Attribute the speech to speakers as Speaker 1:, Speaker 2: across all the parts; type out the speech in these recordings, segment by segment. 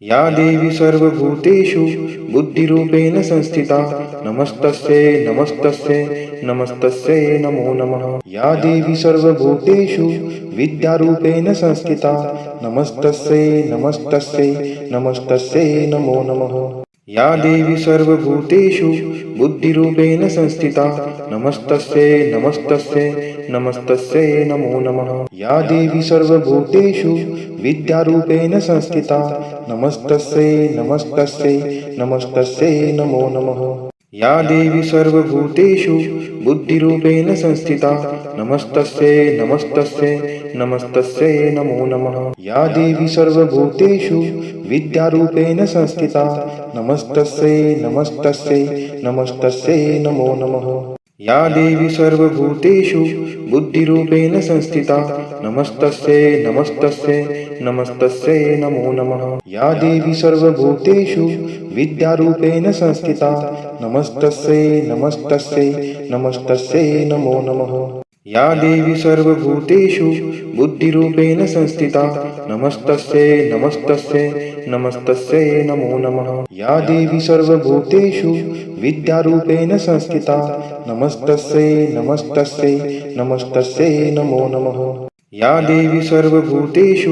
Speaker 1: या देवी सर्वभूतेषु बुद्धिरूपेण संस्थिता नमस्तस्यै नमस्तस्यै नमस्तस्यै नमो नमः। या देवी सर्वभूतेषु विद्यारूपेण संस्थिता नमस्तस्यै नमस्तस्यै नमस्तस्यै नमो नमः। या देवी सर्वभूतेषु बुद्धिरूपेण संस्थिता नमस्तस्यै नमस्तस्यै नमस्तस्यै नमो नमः। या देवी सर्वभूतेषु विद्यारूपेण संस्थिता नमस्तस्यै नमस्तस्यै नमस्तस्यै नमो नमः। या देवी सर्वभूतेषु बुद्धिरूपेण संस्थिता नमस्तस्यै नमस्तस्यै नमस्तस्यै नमो नमः। या देवी सर्वभूतेषु विद्यारूपेण संस्थिता नमस्तस्यै नमस्तस्यै नमस्तस्यै नमो नमः। या देवी सर्वभूतेषु बुद्धिरूपेण संस्थिता नमस्तस्यै नमस्तस्यै नमस्तस्यै नमो नमः। या देवी सर्वभूतेषु विद्यारूपेण संस्थिता नमस्तस्यै नमस्तस्यै नमस्तस्यै नमो नमः। या देवी सर्वभूतेषु बुद्धिरूपेण संस्थिता नमस्तस्यै नमस्तस्यै नमस्तस्यै नमो नमः। या देवी सर्वभूतेषु विद्यारूपेण संस्थिता नमस्तस्यै नमस्तस्यै नमस्तस्यै नमो नमः। या देवी सर्वभूतेषु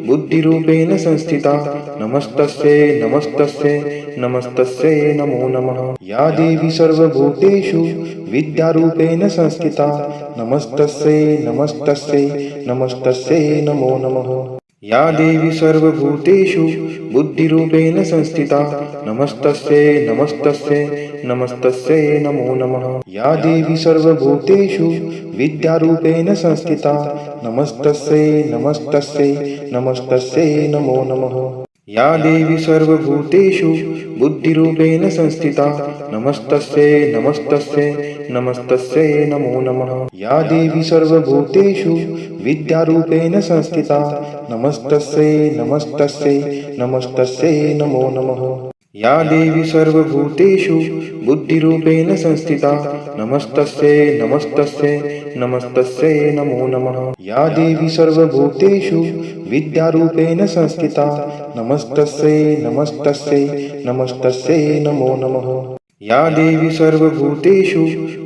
Speaker 1: बुद्धिरूपेण संस्थिता नमस्तस्यै नमस्तस्यै नमस्तस्यै नमो नमः। या देवी सर्वभूतेषु विद्यारूपेण संस्थिता नमस्तस्यै नमस्तस्यै नमस्तस्यै नमो नमः। या देवी सर्वभूतेषु बुद्धिरूपेण संस्थिता नमस्तस्यै नमस्तस्यै नमस्तस्यै नमो नमः। या देवी सर्वभूतेषु विद्यारूपेण संस्थिता नमस्तस्यै नमस्तस्यै नमस्तस्यै नमो नमः। या देवी सर्वभूतेषु बुद्धिरूपेण संस्थिता नमस्तस्यै नमस्तस्यै नमस्तस्यै नमो नमः। या देवी सर्वभूतेषु विद्यारूपेण संस्थिता नमस्तस्यै नमस्तस्यै नमस्तस्यै नमो नमः। या देवी सर्वभूतेषु बुद्धिरूपेण संस्थिता नमस्तस्यै नमस्तस्यै नमस्तस्यै नमो नमः। या देवी सर्वभूतेषु विद्यारूपेण संस्थिता नमस्तस्यै नमस्तस्यै नमस्तस्यै नमो नमः। या देवी सर्वभूतेषु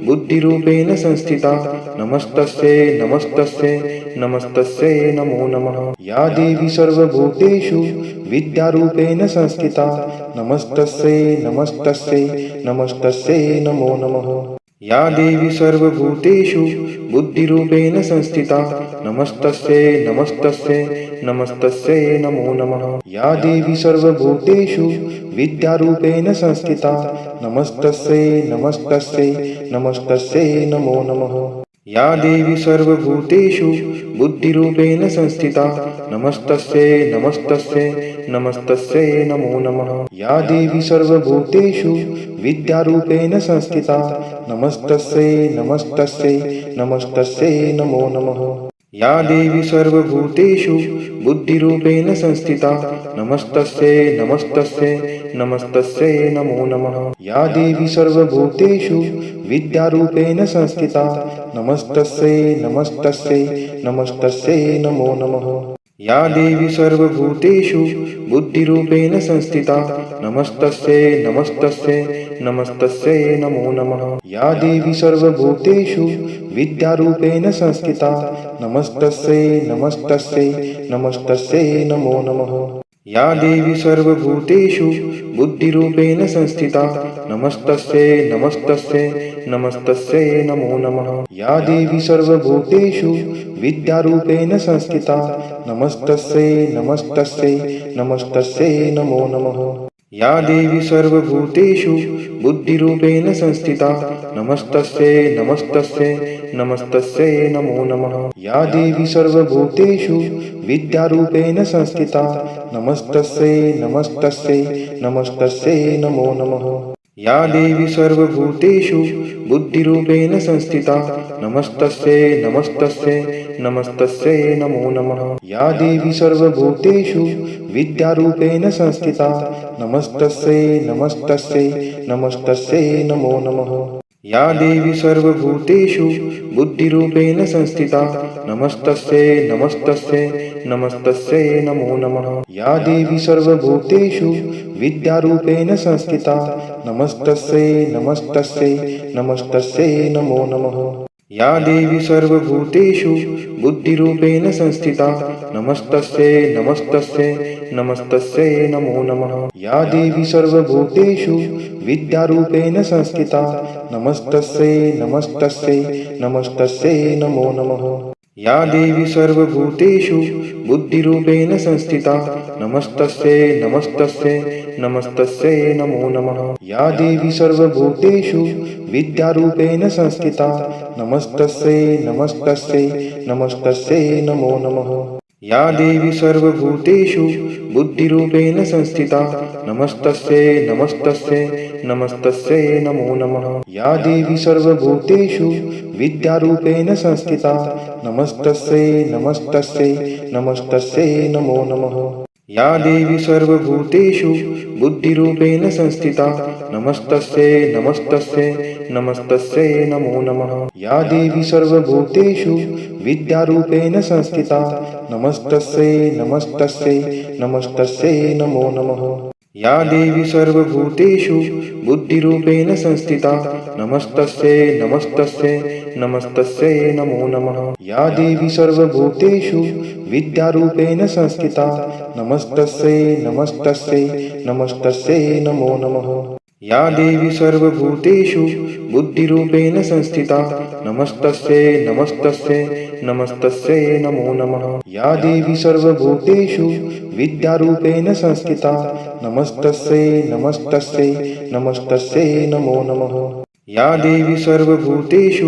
Speaker 1: बुद्धिरूपेण संस्थिता नमस्तस्यै नमस्तस्यै नमस्तस्यै नमो नमः। या देवी सर्वभूतेषु विद्यारूपेण संस्थिता नमस्तस्यै नमस्तस्यै नमस्तस्यै नमो नमः। या देवी सर्वभूतेषु बुद्धिरूपेण संस्थिता नमस्तस्यै नमस्तस्यै नमस्तस्यै नमो नमः। या देवी सर्वभूतेषु विद्यारूपेण संस्थिता नमस्तस्यै नमस्तस्यै नमस्तस्यै नमो नमः। या देवी सर्वभूतेषु बुद्धिरूपेण संस्थिता नमस्तस्यै नमस्तस्यै नमस्तस्यै नमो नमः। या देवी सर्वभूतेषु विद्यारूपेण संस्थिता नमस्तस्यै नमस्तस्यै नमस्तस्यै नमो नमः। या देवी सर्वभूतेषु बुद्धिरूपेण संस्थिता नमस्तस्यै नमस्तस्यै नमस्तस्यै नमो नमः। या देवी सर्वभूतेषु विद्यारूपेण संस्थिता नमस्तस्यै नमस्तस्यै नमस्तस्यै नमो नमः। या देवी सर्वभूतेषु बुद्धिरूपेण संस्थिता नमस्तस्यै नमस्तस्यै नमस्तस्यै नमो नमः। या देवी सर्वभूतेषु विद्यारूपेण संस्थिता नमस्तस्यै नमस्तस्यै नमस्तस्यै नमो नमः। या देवी सर्वभूतेषु बुद्धिरूपेण संस्थिता नमस्तस्यै नमस्तस्यै नमस्तस्यै नमो नमः। या देवी सर्वभूतेषु विद्यारूपेण संस्थिता नमस्तस्यै नमस्तस्यै नमस्तस्यै नमो नमः। या देवी सर्वभूतेषु बुद्धिरूपेण संस्थिता नमस्तस्यै नमस्तस्यै नमस्तस्यै नमो नमः। या देवी सर्वभूतेषु विद्यारूपेण संस्थिता नमस्तस्यै नमस्तस्यै नमस्तस्यै नमो नमः। या देवी सर्वभूतेषु बुद्धिरूपेण संस्थिता नमस्तस्यै नमस्तस्यै नमस्तस्यै नमो नमः। या देवी सर्वभूतेषु विद्यारूपेण संस्थिता नमस्तस्यै नमस्तस्यै नमस्तस्यै नमो नमः। या देवी सर्वभूतेषु बुद्धिरूपेण संस्थिता नमस्तस्यै नमस्तस्यै नमस्तस्यै नमो नमः। या देवी सर्वभूतेषु विद्यारूपेण संस्थिता नमस्तस्यै नमस्तस्यै नमस्तस्यै नमो नमः। या देवी सर्वभूतेषु बुद्धिरूपेण संस्थिता नमस्तस्यै नमस्तस्यै नमस्तस्यै नमो नमः। या देवी सर्वभूतेषु विद्यारूपेण संस्थिता नमस्तस्यै नमस्तस्यै नमस्तस्यै नमो नमः। या देवी सर्वभूतेषु बुद्धिरूपेण संस्थिता नमस्तस्यै नमस्तस्यै नमस्तस्यै नमो नमः। या देवी सर्वभूतेषु विद्यारूपेण संस्थिता नमस्तस्यै नमस्तस्यै नमस्तस्यै नमो नमः। या देवी सर्वभूतेषु बुद्धिरूपेण संस्थिता नमस्तस्यै नमस्तस्यै नमस्तस्यै नमो नमः। या देवी सर्वभूतेषु विद्यारूपेण संस्थिता नमस्तस्यै नमस्तस्यै नमस्तस्यै नमो नमः। या देवी सर्वभूतेषु बुद्धिरूपेण संस्थिता नमस्तस्यै नमस्तस्यै नमस्तस्यै नमो नमः। या देवी सर्वभूतेषु विद्यारूपेण संस्थिता नमस्तस्यै नमस्तस्यै नमस्तस्यै नमो नमः। या देवी सर्वभूतेषु बुद्धिरूपेण संस्थिता नमस्तस्यै नमस्तस्यै नमस्तस्यै नमो नमः। या देवी सर्वभूतेषु विद्यारूपेण संस्थिता नमस्तस्यै नमस्तस्यै नमस्तस्यै नमो नमः। या देवी सर्वभूतेषु बुद्धिरूपेण संस्थिता नमस्तस्यै नमस्तस्यै नमस्तस्यै नमो नमः। या देवी सर्वभूतेषु विद्यारूपेण संस्थिता नमस्तस्यै नमस्तस्यै नमस्तस्यै नमो नमः। या देवी सर्वभूतेषु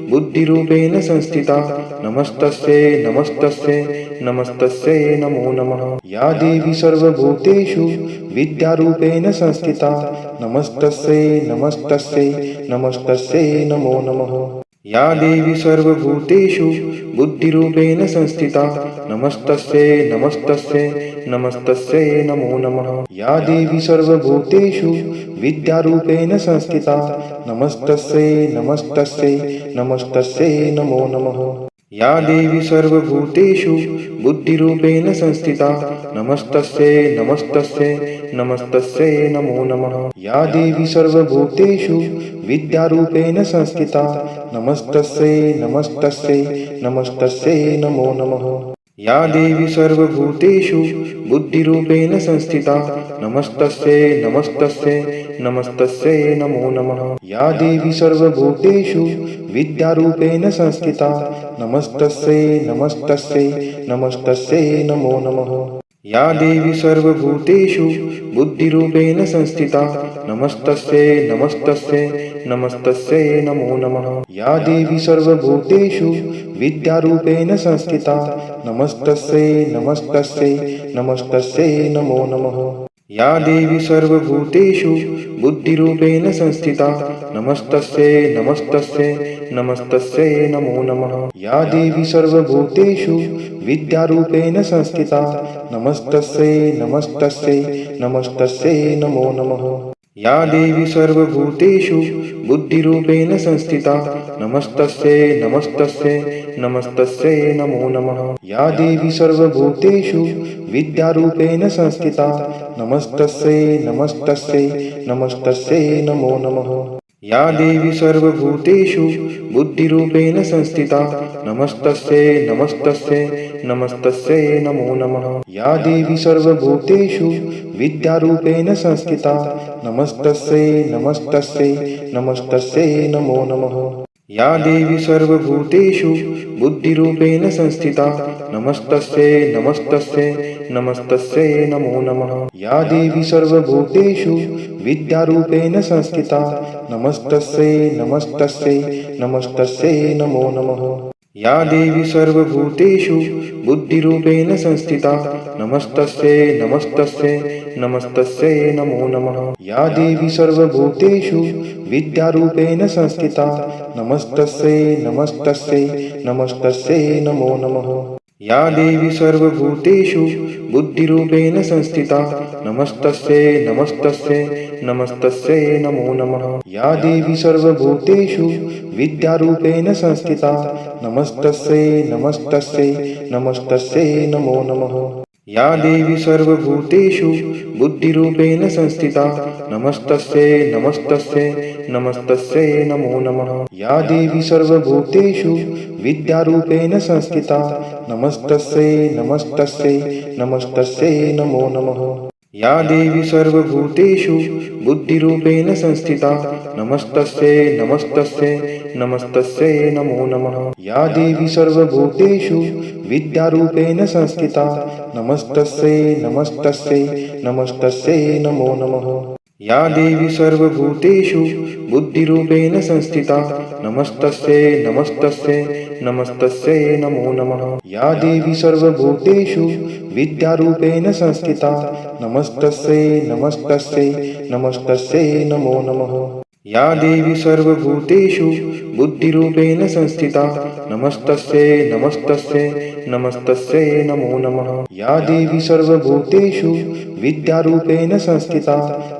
Speaker 1: बुद्धिरूपेण संस्थिता नमस्तस्यै नमस्तस्यै नमस्तस्यै नमो नमः। या देवी सर्वभूतेषु विद्यारूपेण संस्थिता नमस्तस्यै नमस्तस्यै नमस्तस्यै नमो नमः। या देवी सर्वभूतेषु बुद्धिरूपेण संस्थिता नमस्तस्यै नमस्तस्यै नमस्तस्यै नमो नमः। या देवी सर्वभूतेषु विद्यारूपेण संस्थिता नमस्तस्यै नमस्तस्यै नमस्तस्यै नमो नमः। या देवी सर्वभूतेषु बुद्धिरूपेण संस्थिता नमस्तस्यै नमस्तस्यै नमस्तस्यै नमो नमः। या देवी सर्वभूतेषु विद्यारूपेण संस्थिता नमस्तस्यै नमस्तस्यै नमस्तस्यै नमो नमः। या देवी सर्वभूतेषु बुद्धिरूपेण संस्थिता नमस्तस्यै नमस्तस्यै नमस्तस्यै नमो नमः। या देवी सर्वभूतेषु विद्यारूपेण संस्थिता नमस्तस्यै नमस्तस्यै नमस्तस्यै नमो नमः। या देवी सर्वभूतेषु बुद्धिरूपेण संस्थिता नमस्तस्यै नमस्तस्यै नमस्तस्यै नमो नमः। या देवी सर्वभूतेषु विद्यारूपेण संस्थिता नमस्तस्यै नमस्तस्यै नमस्तस्यै नमो नमः। या देवी सर्वभूतेषु बुद्धिरूपेण संस्थिता नमस्तस्यै नमस्तस्यै नमस्तस्यै नमो नमः। या देवी सर्वभूतेषु विद्यारूपेण संस्थिता नमस्तस्यै नमस्तस्यै नमस्तस्यै नमो नमः। या देवी सर्वभूतेषु बुद्धिरूपेण संस्थिता नमस्तस्यै नमस्तस्यै नमस्तस्यै नमो नमः। या देवी सर्वभूतेषु विद्यारूपेण संस्थिता नमस्तस्यै नमस्तस्यै नमस्तस्यै नमो नमः। या देवी सर्वभूतेषु बुद्धिरूपेण संस्थिता नमस्तस्यै नमस्तस्यै नमस्तस्यै नमो नमः। या देवी सर्वभूतेषु विद्यारूपेण संस्थिता नमस्तस्यै नमस्तस्यै नमस्तस्यै नमो नमः। या देवी सर्वभूतेषु बुद्धिरूपेण संस्थिता नमस्तस्यै नमस्तस्यै नमस्तस्यै नमो नमः। या देवी सर्वभूतेषु विद्यारूपेण संस्थिता नमस्तस्यै नमस्तस्यै नमस्तस्यै नमो नमः। या देवी सर्वभूतेषु बुद्धिरूपेण संस्थिता नमस्तस्यै नमस्तस्यै नमस्तस्यै नमो नमः। या देवी सर्वभूतेषु विद्यारूपेण संस्थिता नमस्तस्यै नमस्तस्यै नमस्तस्यै नमो नमः। या देवी सर्वभूतेषु बुद्धिरूपेण संस्थिता नमस्तस्यै नमस्तस्यै नमस्तस्यै नमो नमः। या देवी सर्वभूतेषु विद्यारूपेण संस्थिता नमस्तस्यै नमस्तस्यै नमस्तस्यै नमो नमः। या देवी सर्वभूतेषु बुद्धिरूपेण संस्थिता नमस्तस्यै नमस्तस्यै नमस्तस्यै नमो नमः। या देवी सर्वभूतेषु विद्यारूपेण संस्थिता नमस्तस्यै नमस्तस्यै नमस्तस्यै नमो नमः। या देवी सर्वभूतेषु बुद्धिरूपेण संस्थिता नमस्तस्यै नमस्तस्यै नमस्तस्यै नमो नमः। या देवी सर्वभूतेषु विद्यारूपेण संस्थिता नमस्तस्यै नमस्तस्यै नमस्तस्यै नमो नमः। या देवी सर्वभूतेषु बुद्धिरूपेण संस्थिता नमस्तस्यै नमस्तस्यै नमस्तस्यै नमो नमः। या देवी सर्वभूतेषु विद्यारूपेण संस्थिता नमस्तस्यै नमस्तस्यै नमस्तस्यै नमो नमः। या देवी सर्वभूतेषु बुद्धिरूपेण संस्थिता नमस्तस्यै नमस्तस्यै नमस्तस्यै नमो नमः। या देवी सर्वभूतेषु विद्यारूपेण संस्थिता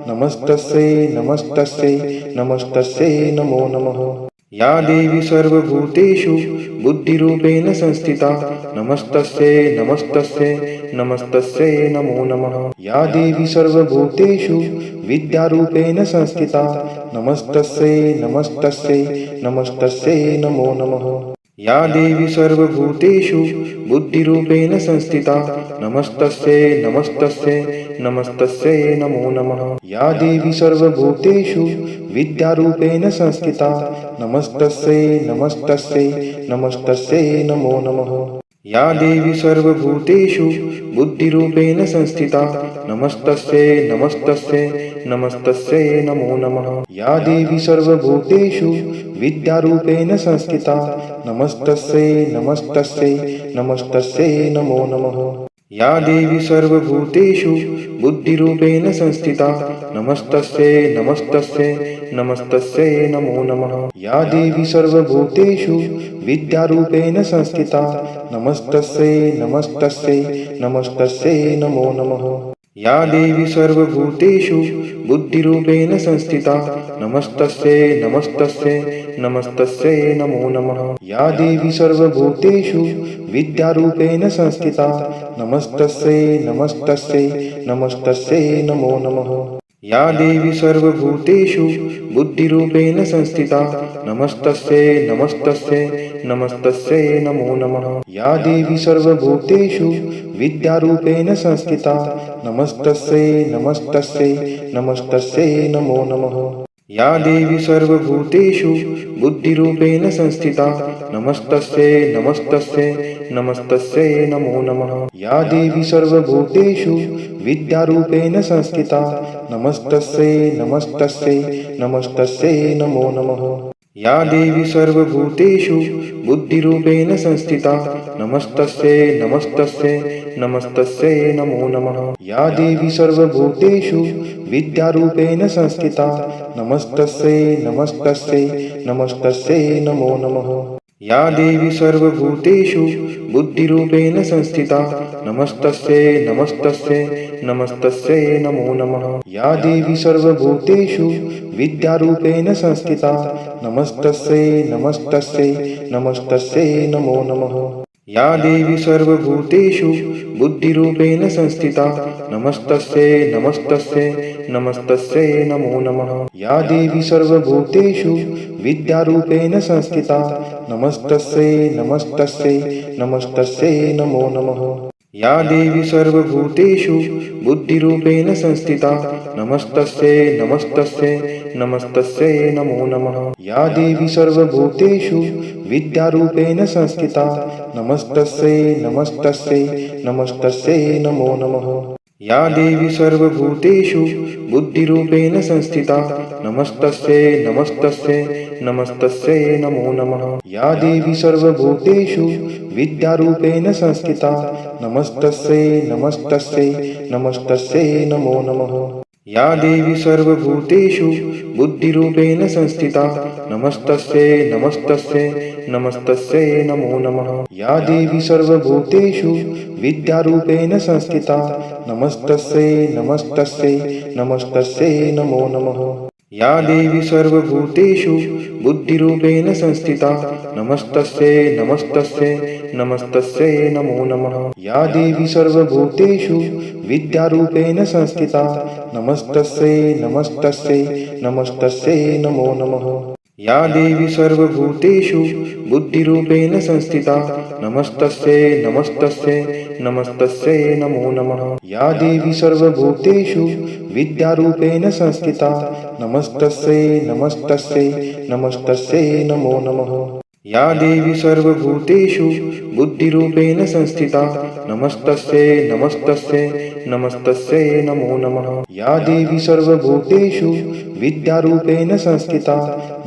Speaker 1: नमस्तस्यै नमस्तस्यै नमस्तस्यै नमो नमः। या देवी सर्वभूतेषु बुद्धिरूपेण संस्थिता नमस्तस्यै नमस्तस्यै नमस्तस्यै नमो नमः। या देवी सर्वभूतेषु विद्यारूपेण संस्थिता नमस्तस्यै नमस्तस्यै नमस्तस्यै नमो नमः। या देवी सर्वभूतेषु बुद्धिरूपेण संस्थिता नमस्तस्यै नमस्तस्यै नमस्तस्यै नमो नमः। या देवी सर्वभूतेषु विद्यारूपेण संस्थिता नमस्तस्यै नमस्तस्यै नमस्तस्यै नमो नमः। या देवी सर्वभूतेषु बुद्धिरूपेण संस्थिता नमस्तस्यै नमस्तस्यै नमस्तस्यै नमो नमः। या देवी सर्वभूतेषु विद्यारूपेण संस्थिता नमस्तस्यै नमस्तस्यै नमस्तस्यै नमो नमः। या देवी सर्वभूतेषु बुद्धिरूपेण संस्थिता नमस्तस्यै नमस्तस्यै नमस्तस्यै नमो नमः। या देवी सर्वभूतेषु विद्यारूपेण संस्थिता नमस्तस्यै नमस्तस्यै नमस्तस्यै नमो नमः। या देवी सर्वभूतेषु बुद्धिरूपेण संस्थिता नमस्तस्यै नमस्तस्यै नमस्तस्यै नमो नमः। या देवी सर्वभूतेषु विद्यारूपेण संस्थिता नमस्तस्यै नमस्तस्यै नमस्तस्यै नमो नमः। या देवी सर्वभूतेषु बुद्धिरूपेण संस्थिता नमस्तस्यै नमस्तस्यै नमस्तस्यै नमो नमः। या देवी सर्वभूतेषु विद्यारूपेण संस्थिता नमस्तस्यै नमस्तस्यै नमस्तस्यै नमो नमः। या देवी सर्वभूतेषु बुद्धिरूपेण संस्थिता नमस्तस्यै नमस्तस्यै नमस्तस्यै नमो नमः। या देवी सर्वभूतेषु विद्यारूपेण संस्थिता नमस्तस्यै नमस्तस्यै नमस्तस्यै नमो नमः। या देवी सर्वभूतेषु बुद्धिरूपेण संस्थिता नमस्तस्यै नमस्तस्यै नमस्तस्यै नमो नमः। या देवी सर्वभूतेषु विद्यारूपेण संस्थिता नमस्तस्यै नमस्तस्यै नमस्तस्यै नमो नमः। या देवी सर्वभूतेषु बुद्धिरूपेण संस्थिता नमस्तस्यै नमस्तस्यै नमस्तस्यै नमो नमः। या देवी सर्वभूतेषु विद्यारूपेण संस्थिता नमस्तस्यै नमस्तस्यै नमस्तस्यै नमो नमः। या देवी सर्वभूतेषु बुद्धिरूपेण संस्थिता नमस्तस्यै नमस्तस्यै नमस्तस्यै नमो नमः। या देवी सर्वभूतेषु विद्यारूपेण संस्थिता नमस्तस्यै नमस्तस्यै नमस्तस्यै नमो नमः। या देवी सर्वभूतेषु बुद्धिरूपेण संस्थिता नमस्तस्यै नमस्तस्यै नमस्तस्यै नमो नमः। या देवी सर्वभूतेषु विद्यारूपेण संस्थिता नमस्तस्यै नमस्तस्यै नमस्तस्यै नमो नमः। या देवी सर्वभूतेषु बुद्धिरूपेण संस्थिता नमस्तस्यै नमस्तस्यै नमस्तस्यै नमो नमः। या देवी सर्वभूतेषु विद्यारूपेण संस्थिता नमस्तस्यै नमस्तस्यै नमस्तस्यै नमो नमः। या देवी सर्वभूतेषु बुद्धिरूपेण संस्थिता नमस्तस्यै नमस्तस्यै नमस्तस्यै नमो नमः। या देवी सर्वभूतेषु विद्यारूपेण संस्थिता नमस्तस्यै नमस्तस्यै नमस्तस्यै नमो नमः। या देवी सर्वभूतेषु बुद्धिरूपेण संस्थिता नमस्तस्यै नमस्तस्यै नमस्तस्यै नमो नमः। या देवी सर्वभूतेषु विद्यारूपेण संस्थिता नमस्तस्यै नमस्तस्यै नमस्तस्यै नमो नमः। या देवी सर्वभूतेषु बुद्धिरूपेण संस्थिता नमस्तस्यै नमस्तस्यै नमस्तस्यै नमो नमः। या देवी सर्वभूतेषु विद्यारूपेण संस्थिता नमस्तस्यै नमस्तस्यै नमस्तस्यै नमो नमः। या देवी सर्वभूतेषु बुद्धिरूपेण संस्थिता नमस्तस्यै नमस्तस्यै नमस्तस्यै नमो नमः। या देवी सर्वभूतेषु विद्यारूपेण संस्थिता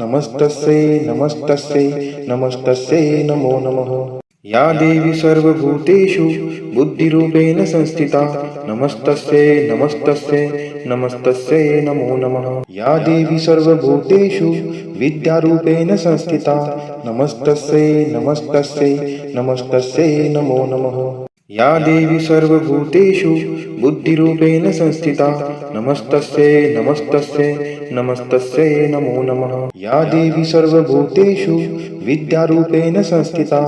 Speaker 1: नमस्तस्यै नमस्तस्यै नमस्तस्यै नमो नमः। या देवी सर्वभूतेषु बुद्धिरूपेण संस्थिता नमस्तस्यै नमस्तस्यै नमस्तस्यै नमो नमः। या देवी सर्वभूतेषु विद्यारूपेण संस्थिता नमस्तस्यै नमस्तस्यै नमस्तस्यै नमो नमः। या देवी सर्वभूतेषु बुद्धिरूपेण संस्थिता नमस्तस्यै नमस्तस्यै नमस्तस्यै नमो नमः। या देवी सर्वभूतेषु विद्यारूपेण संस्थिता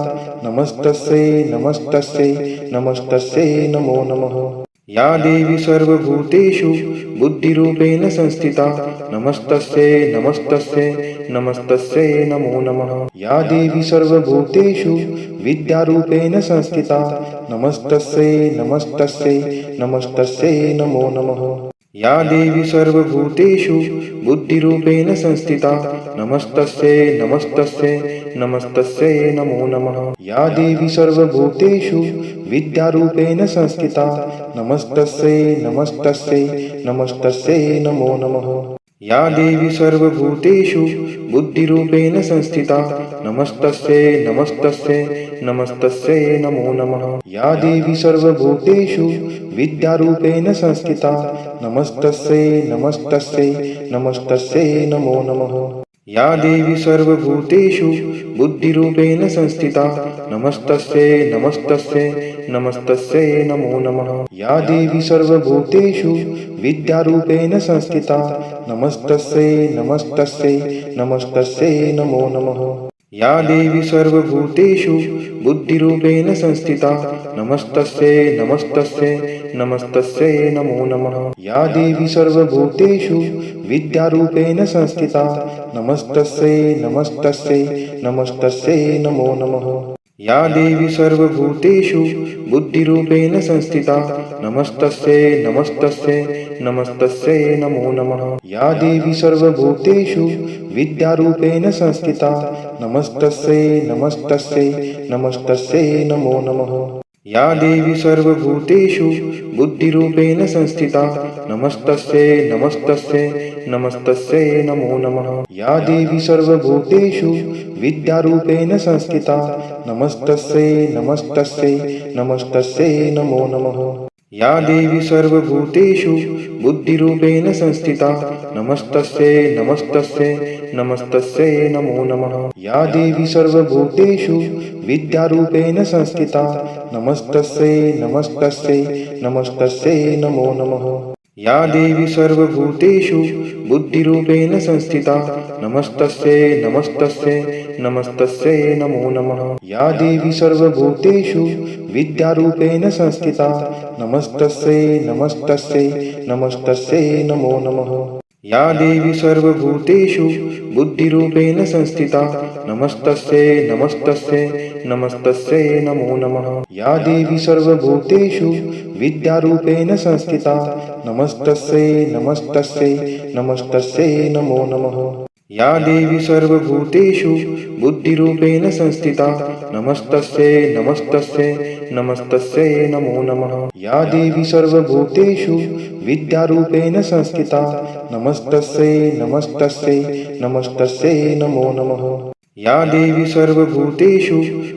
Speaker 1: नमस्तस्यै नमस्तस्यै नमस्तस्यै नमो नमः। या देवी सर्वभूतेषु बुद्धिरूपेण संस्थिता नमस्तस्यै नमस्तस्यै नमस्तस्यै नमो नमः। या देवी सर्वभूतेषु विद्यारूपेण संस्थिता नमस्तस्यै नमस्तस्यै नमस्तस्यै नमो नमः। या देवी सर्वभूतेषु बुद्धिरूपेण संस्थिता नमस्तस्यै नमस्तस्यै नमस्तस्यै नमो नमः। या देवी सर्वभूतेषु विद्यारूपेण संस्थिता नमस्तस्यै नमस्तस्यै नमस्तस्यै नमो नमः। या देवी सर्वभूतेषु बुद्धिरूपेण संस्थिता नमस्तस्यै नमस्तस्यै नमस्तस्यै नमो नमः। या देवी सर्वभूतेषु विद्यारूपेण संस्थिता नमस्तस्यै नमस्तस्यै नमस्तस्यै नमो नमः। या देवी सर्वभूतेषु बुद्धिरूपेण संस्थिता नमस्तस्यै नमस्तस्यै नमस्तस्यै नमो नमः। या देवी सर्वभूतेषु विद्यारूपेण संस्थिता नमस्तस्यै नमस्तस्यै नमस्तस्यै नमो नमः। या देवी सर्वभूतेषु बुद्धिरूपेण संस्थिता नमस्तस्यै नमस्तस्यै नमस्तस्यै नमो नमः। या देवी सर्वभूतेषु विद्यारूपेण संस्थिता नमस्तस्यै नमस्तस्यै नमस्तस्यै नमो नमः। या देवी सर्वभूतेषु बुद्धिरूपेण संस्थिता नमस्तस्यै नमस्तस्यै नमस्तस्यै नमो नमः। या देवी सर्वभूतेषु विद्यारूपेण संस्थिता नमस्तस्यै नमस्तस्यै नमस्तस्यै नमो नमः। या देवी सर्वभूतेषु बुद्धिरूपेण संस्थिता नमस्तस्यै नमस्तस्यै नमस्तस्यै नमो नमः। या देवी सर्वभूतेषु विद्यारूपेण संस्थिता नमस्तस्यै नमस्तस्यै नमस्तस्यै नमो नमः। या देवी सर्वभूतेषु बुद्धिरूपेण संस्थिता नमस्तस्यै नमस्तस्यै नमस्तस्यै नमो नमः। या देवी सर्वभूतेषु विद्यारूपेण संस्थिता नमस्तस्यै नमस्तस्यै नमस्तस्यै नमो नमः। या देवी सर्वभूतेषु बुद्धिरूपेण संस्थिता नमस्तस्यै नमस्तस्यै नमस्तस्यै नमो नमः। या देवी सर्वभूतेषु विद्यारूपेण संस्थिता नमस्तस्यै नमस्तस्यै नमस्तस्यै नमो नमः। या देवी सर्वभूतेषु बुद्धिरूपेण संस्थिता नमस्तस्यै नमस्तस्यै नमस्तस्यै नमो नमः। या देवी सर्वभूतेषु विद्यारूपेण संस्थिता नमस्तस्यै नमस्तस्यै नमस्तस्यै नमो नमः। या देवी सर्वभूतेषु बुद्धिरूपेण संस्थिता नमस्तस्यै नमस्तस्यै नमस्तस्यै नमो नमः। या देवी सर्वभूतेषु विद्यारूपेण संस्थिता नमस्तस्यै नमस्तस्यै नमस्तस्यै नमो नमः। या देवी सर्वभूतेषु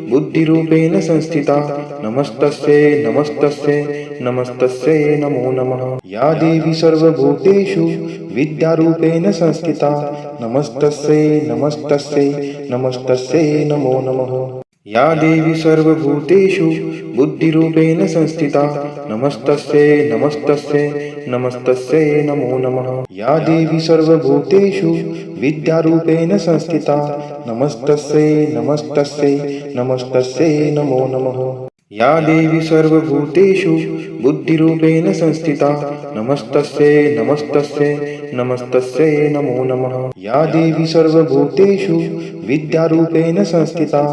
Speaker 1: बुद्धिरूपेण संस्थिता नमस्तस्यै नमस्तस्यै नमस्तस्यै नमो नमः। या देवी सर्वभूतेषु विद्यारूपेण संस्थिता नमस्तस्यै नमस्तस्यै नमस्तस्यै नमो नमः। या देवी सर्वभूतेषु बुद्धिरूपेण संस्थिता नमस्तस्यै नमस्तस्यै नमस्तस्यै नमो नमः। या देवी सर्वभूतेषु विद्यारूपेण संस्थिता नमस्तस्यै नमस्तस्यै नमस्तस्यै नमो नमः। या देवी सर्वभूतेषु बुद्धिरूपेण संस्थिता नमस्तस्यै नमस्तस्यै नमस्तस्यै नमो नमः। या देवी सर्वभूतेषु विद्यारूपेण संस्थिता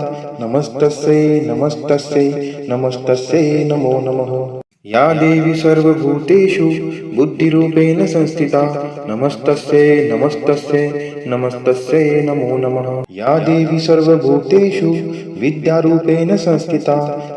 Speaker 1: नमस्तस्यै नमस्तस्यै नमस्तस्यै नमो नमः। या देवी सर्वभूतेषु बुद्धिरूपेण संस्थिता नमस्तस्यै नमस्तस्यै नमस्तस्यै नमो नमः। या देवी सर्वभूतेषु विद्यारूपेण संस्थिता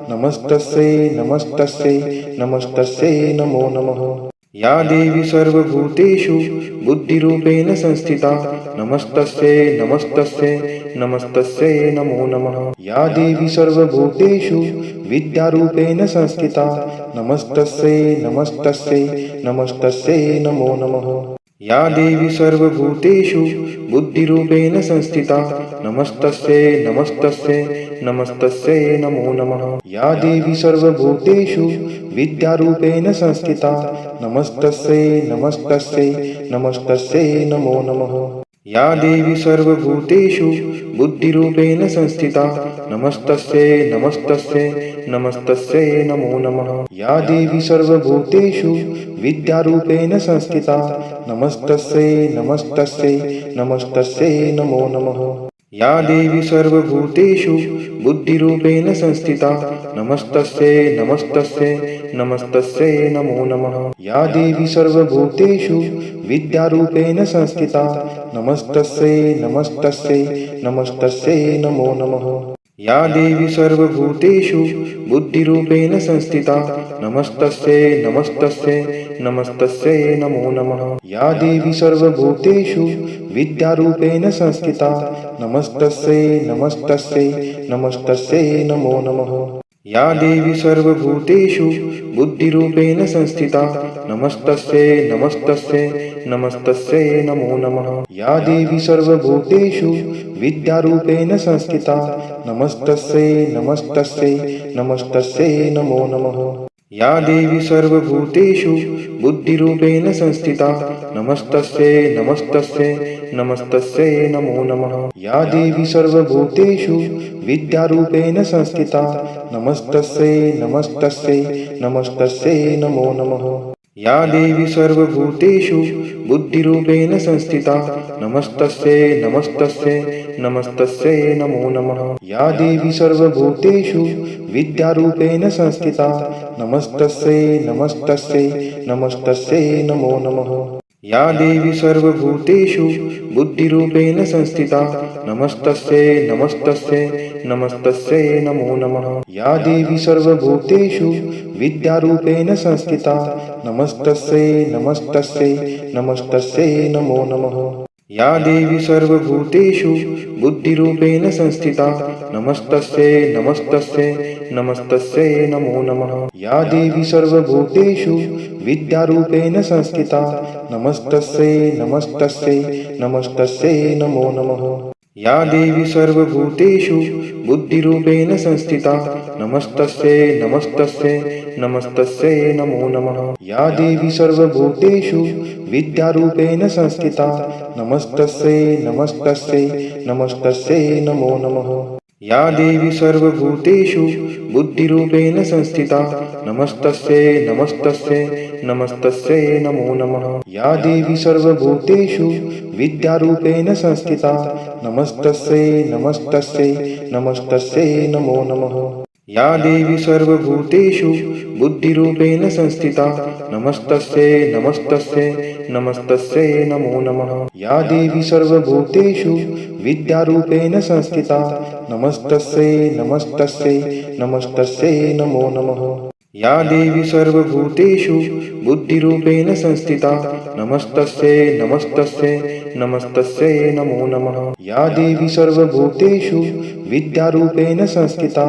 Speaker 1: नमस्तस्यै नमस्तस्यै नमस्तस्यै नमो नमः। या देवी सर्वभूतेषु बुद्धिरूपेण संस्थिता नमस्तस्यै नमस्तस्यै नमस्तस्यै नमो नमः। या देवी सर्वभूतेषु विद्यारूपेण संस्थिता नमस्तस्यै नमस्तस्यै नमस्तस्यै नमो नमः। या देवी सर्वभूतेषु बुद्धिरूपेण संस्थिता नमस्तस्यै नमस्तस्यै नमस्तस्यै नमो नमः। या देवी सर्वभूतेषु विद्यारूपेण संस्थिता नमस्तस्यै नमस्तस्यै नमस्तस्यै नमो नमः। या देवी सर्वभूतेषु बुद्धिरूपेण संस्थिता नमस्तस्यै नमस्तस्यै नमस्तस्यै नमो नमः। या देवी सर्वभूतेषु विद्यारूपेण संस्थिता नमस्तस्यै नमस्तस्यै नमस्तस्यै नमो नमः। या देवी सर्वभूतेषु बुद्धिरूपेण संस्थिता नमस्तस्यै नमस्तस्यै नमस्तस्यै नमो नमः। या देवी सर्वभूतेषु विद्यारूपेण संस्थिता नमस्तस्यै नमस्तस्यै नमस्तस्यै नमो नमः। या देवी सर्वभूतेषु बुद्धिरूपेण संस्थिता नमस्तस्यै नमस्तस्यै नमस्तस्यै नमो नमः। या देवी सर्वभूतेषु विद्यारूपेण संस्थिता नमस्तस्यै नमस्तस्यै नमस्तस्यै नमो नमः। या देवी सर्वभूतेषु बुद्धिरूपेण संस्थिता नमस्तस्यै नमस्तस्यै नमस्तस्यै नमो नमः। या देवी सर्वभूतेषु विद्यारूपेण संस्थिता नमस्तस्यै नमस्तस्यै नमस्तस्यै नमो नमः। या देवी सर्वभूतेषु बुद्धिरूपेण संस्थिता नमस्तस्यै नमस्तस्यै नमस्तस्यै नमो नमः। या देवी सर्वभूतेषु विद्यारूपेण संस्थिता नमस्तस्यै नमस्तस्यै नमस्तस्यै नमो नमः। या देवी सर्वभूतेषु बुद्धिरूपेण संस्थिता नमस्तस्यै नमस्तस्यै नमस्तस्यै नमो नमः। या देवी सर्वभूतेषु विद्यारूपेण संस्थिता नमस्तस्यै नमस्तस्यै नमस्तस्यै नमो नमः। या देवी सर्वभूतेषु बुद्धिरूपेण संस्थिता नमस्तस्यै नमस्तस्यै नमस्तस्यै नमो नमः। या देवी सर्वभूतेषु विद्यारूपेण संस्थिता नमस्तस्यै नमस्तस्यै नमस्तस्यै नमो नमः। या देवी सर्वभूतेषु बुद्धिरूपेण संस्थिता नमस्तस्यै नमस्तस्यै नमस्तस्यै नमो नमः। या देवी सर्वभूतेषु विद्यारूपेण संस्थिता नमस्तस्यै नमस्तस्यै नमस्तस्यै नमो नमः। या देवी सर्वभूतेषु बुद्धिरूपेण संस्थिता नमस्तस्यै नमस्तस्यै नमस्तस्यै नमो नमः। या देवी सर्वभूतेषु विद्यारूपेण संस्थिता नमस्तस्यै नमस्तस्यै नमस्तस्यै नमो नमः। या देवी सर्वभूतेषु बुद्धिरूपेण संस्थिता नमस्तस्यै नमस्तस्यै नमस्तस्यै नमो नमः। या देवी सर्वभूतेषु विद्यारूपेण संस्थिता नमस्तस्यै नमस्तस्यै नमस्तस्यै नमो नमः। या देवी सर्वभूतेषु बुद्धिरूपेण संस्थिता नमस्तस्यै नमस्तस्यै नमस्तस्यै नमो नमः। या देवी सर्वभूतेषु विद्यारूपेण संस्थिता नमस्तस्यै नमस्तस्यै नमस्तस्यै नमो नमः। या देवी सर्वभूतेषु बुद्धिरूपेण संस्थिता नमस्तस्यै नमस्तस्यै नमस्तस्यै नमो नमः। या देवी सर्वभूतेषु विद्यारूपेण संस्थिता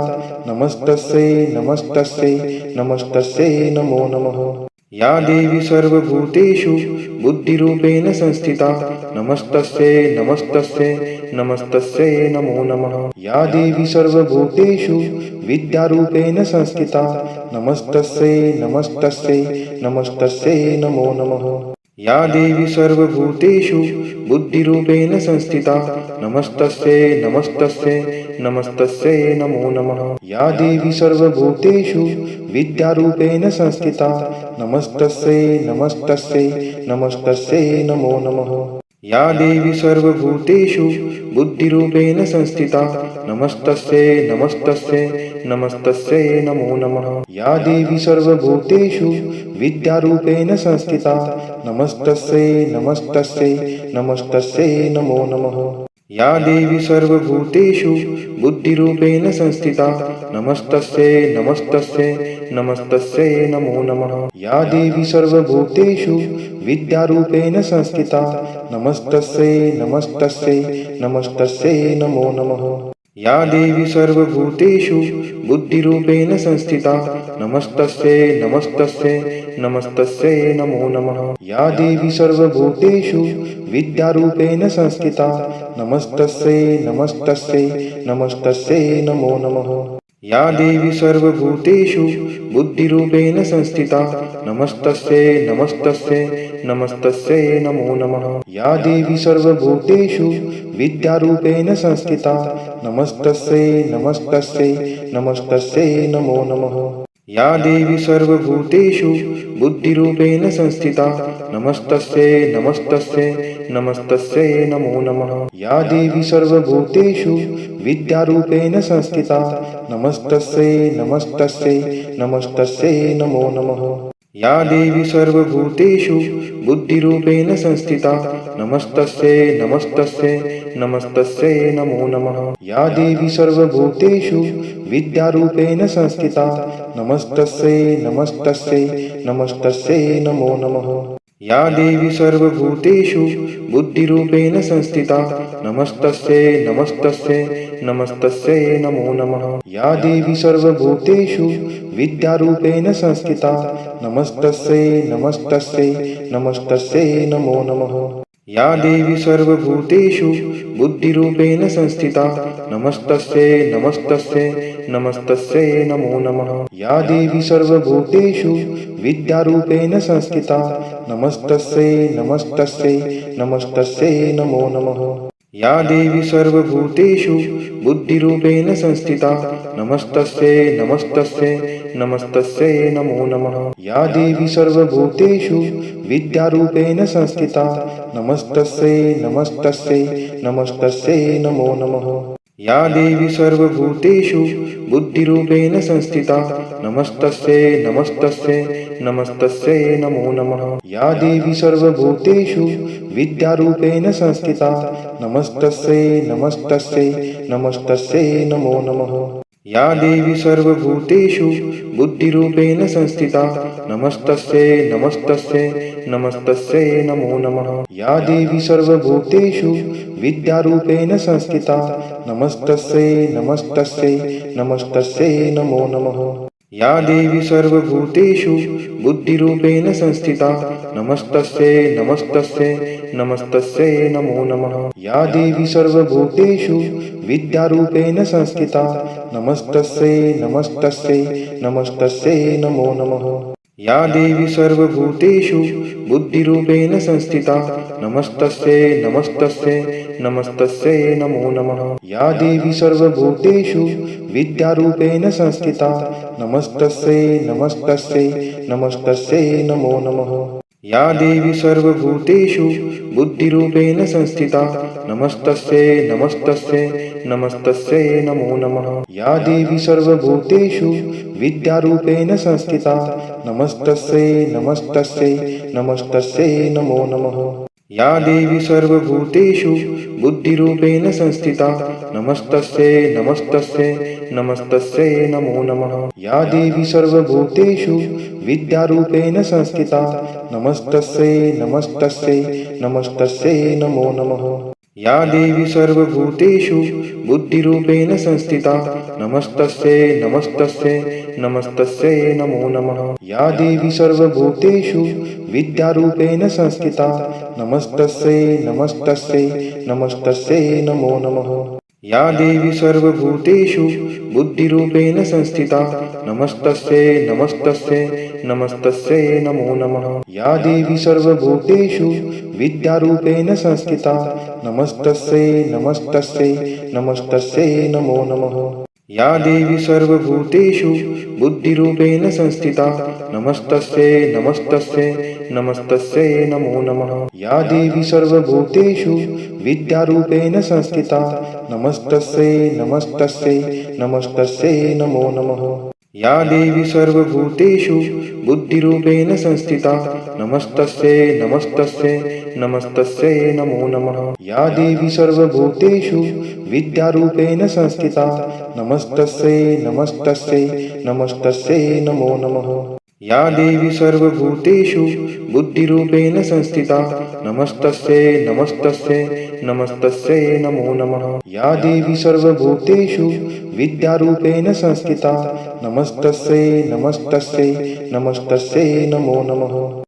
Speaker 1: नमस्तस्यै नमस्तस्यै नमस्तस्यै नमो नमः। या देवी सर्वभूतेषु बुद्धिरूपेण संस्थिता नमस्तस्यै नमस्तस्यै नमस्तस्यै नमो नमः। या देवी सर्वभूतेषु विद्यारूपेण संस्थिता नमस्तस्यै नमस्तस्यै नमस्तस्यै नमो नमः। या देवी सर्वभूतेषु बुद्धिरूपेण संस्थिता नमस्तस्यै नमस्तस्यै नमस्तस्यै नमो नमः। या देवी सर्वभूतेषु विद्यारूपेण संस्थिता नमस्तस्यै नमस्तस्यै नमस्तस्यै नमो नमः। या देवी सर्वभूतेषु बुद्धिरूपेण संस्थिता नमस्तस्यै नमस्तस्यै नमस्तस्यै नमो नमः। या देवी सर्वभूतेषु विद्यारूपेण संस्थिता नमस्तस्यै नमस्तस्यै नमस्तस्यै नमो नमः। या देवी सर्वभूतेषु बुद्धिरूपेण संस्थिता नमस्तस्यै नमस्तस्यै नमस्तस्यै नमो नमः। या देवी सर्वभूतेषु विद्यारूपेण संस्थिता नमस्तस्यै नमस्तस्यै नमस्तस्यै नमो नमः। या देवी सर्वभूतेषु बुद्धिरूपेण संस्थिता नमस्तस्यै नमस्तस्यै नमस्तस्यै नमो नमः। या देवी सर्वभूतेषु विद्यारूपेण संस्थिता नमस्तस्यै नमस्तस्यै नमस्तस्यै नमो नमः। या देवी सर्वभूतेषु बुद्धिरूपेण संस्थिता नमस्तस्यै नमस्तस्यै नमस्तस्यै नमो नमः। या देवी सर्वभूतेषु विद्यारूपेण संस्थिता नमस्तस्यै नमस्तस्यै नमस्तस्यै नमो नमः। या देवी सर्वभूतेषु बुद्धिरूपेण संस्थिता नमस्तस्यै नमस्तस्यै नमस्तस्यै नमो नमः। या देवी सर्वभूतेषु विद्यारूपेण संस्थिता नमस्तस्यै नमस्तस्यै नमस्तस्यै नमो नमः। या देवी सर्वभूतेषु बुद्धिरूपेण संस्थिता नमस्तस्यै नमस्तस्यै नमस्तस्यै नमो नमः। या देवी सर्वभूतेषु विद्यारूपेण संस्थिता नमस्तस्यै नमस्तस्यै नमस्तस्यै नमो नमः। या देवी सर्वभूतेषु बुद्धिरूपेण संस्थिता नमस्तस्यै नमस्तस्यै नमस्तस्यै नमो नमः। या देवी सर्वभूतेषु विद्यारूपेण संस्थिता नमस्तस्यै नमस्तस्यै नमस्तस्यै नमो नमः। या देवी सर्वभूतेषु बुद्धिरूपेण संस्थिता नमस्तस्यै नमस्तस्यै नमस्तस्यै नमो नमः। या देवी सर्वभूतेषु विद्यारूपेण संस्थिता नमस्तस्यै नमस्तस्यै नमस्तस्यै नमो नमः। या देवी सर्वभूतेषु बुद्धिरूपेण संस्थिता नमस्तस्यै नमस्तस्यै नमस्तस्यै नमो नमः। या देवी सर्वभूतेषु विद्यारूपेण संस्थिता नमस्तस्यै नमस्तस्यै नमस्तस्यै नमो नमः। या देवी सर्वभूतेषु बुद्धिरूपेण संस्थिता नमस्तस्यै नमस्तस्यै नमस्तस्यै नमो नमः। या देवी सर्वभूतेषु विद्यारूपेण संस्थिता नमस्तस्यै नमस्तस्यै नमस्तस्यै नमो नमः। या देवी सर्वभूतेषु बुद्धिरूपेण संस्थिता नमस्तस्यै नमस्तस्यै नमस्तस्यै नमो नमः। या देवी सर्वभूतेषु विद्यारूपेण संस्थिता नमस्तस्यै नमस्तस्यै नमस्तस्यै नमो नमः। या देवी सर्वभूतेषु बुद्धिरूपेण संस्थिता नमस्तस्यै नमस्तस्यै नमस्तस्यै नमो नमः। या देवी सर्वभूतेषु विद्यारूपेण संस्थिता नमस्तस्यै नमस्तस्यै नमस्तस्यै नमो नमः। या देवी सर्वभूतेषु बुद्धिरूपेण संस्थिता नमस्तस्यै नमस्तस्यै नमस्तस्यै नमो नमः। या देवी सर्वभूतेषु विद्यारूपेण संस्थिता नमस्तस्यै नमस्तस्यै नमस्तस्यै नमो नमः। या देवी सर्वभूतेषु बुद्धिरूपेण संस्थिता नमस्तस्यै नमस्तस्यै नमस्तस्यै नमो नमः। या देवी सर्वभूतेषु विद्यारूपेण संस्थिता नमस्तस्यै नमस्तस्यै नमस्तस्यै नमो नमः। या देवी सर्वभूतेषु बुद्धिरूपेण संस्थिता नमस्तस्यै नमस्तस्यै नमस्तस्यै नमो नमः। या देवी सर्वभूतेषु विद्यारूपेण संस्थिता नमस्तस्यै नमस्तस्यै नमस्तस्यै नमो नमः। या देवी सर्वभूतेषु बुद्धिरूपेण संस्थिता नमस्तस्यै नमस्तस्यै नमस्तस्यै नमो नमः। या देवी सर्वभूतेषु विद्यारूपेण संस्थिता नमस्तस्यै नमस्तस्यै नमस्तस्यै नमो नमः। या देवी सर्वभूतेषु बुद्धिरूपेण संस्थिता नमस्तस्यै नमस्तस्यै नमस्तस्यै नमो नमः। या देवी सर्वभूतेषु विद्यारूपेण संस्थिता नमस्तस्यै नमस्तस्यै नमस्तस्यै नमो नमः। या देवी सर्वभूतेषु बुद्धिरूपेण संस्थिता नमस्तस्यै नमस्तस्यै नमस्तस्यै नमो नमः। या देवी सर्वभूतेषु विद्यारूपेण संस्थिता नमस्तस्यै नमस्तस्यै नमस्तस्यै नमो नमः। या देवी सर्वभूतेषु बुद्धिरूपेण संस्थिता नमस्तस्यै नमस्तस्यै नमस्तस्यै नमो नमः। या देवी सर्वभूतेषु विद्यारूपेण संस्थिता नमस्तस्यै नमस्तस्यै नमस्तस्यै नमो नमः। या देवी सर्वभूतेषु बुद्धिरूपेण संस्थिता नमस्तस्यै नमस्तस्यै नमस्तस्यै नमो नमः। या देवी सर्वभूतेषु विद्यारूपेण संस्थिता नमस्तस्यै नमस्तस्यै नमस्तस्यै नमो नमः।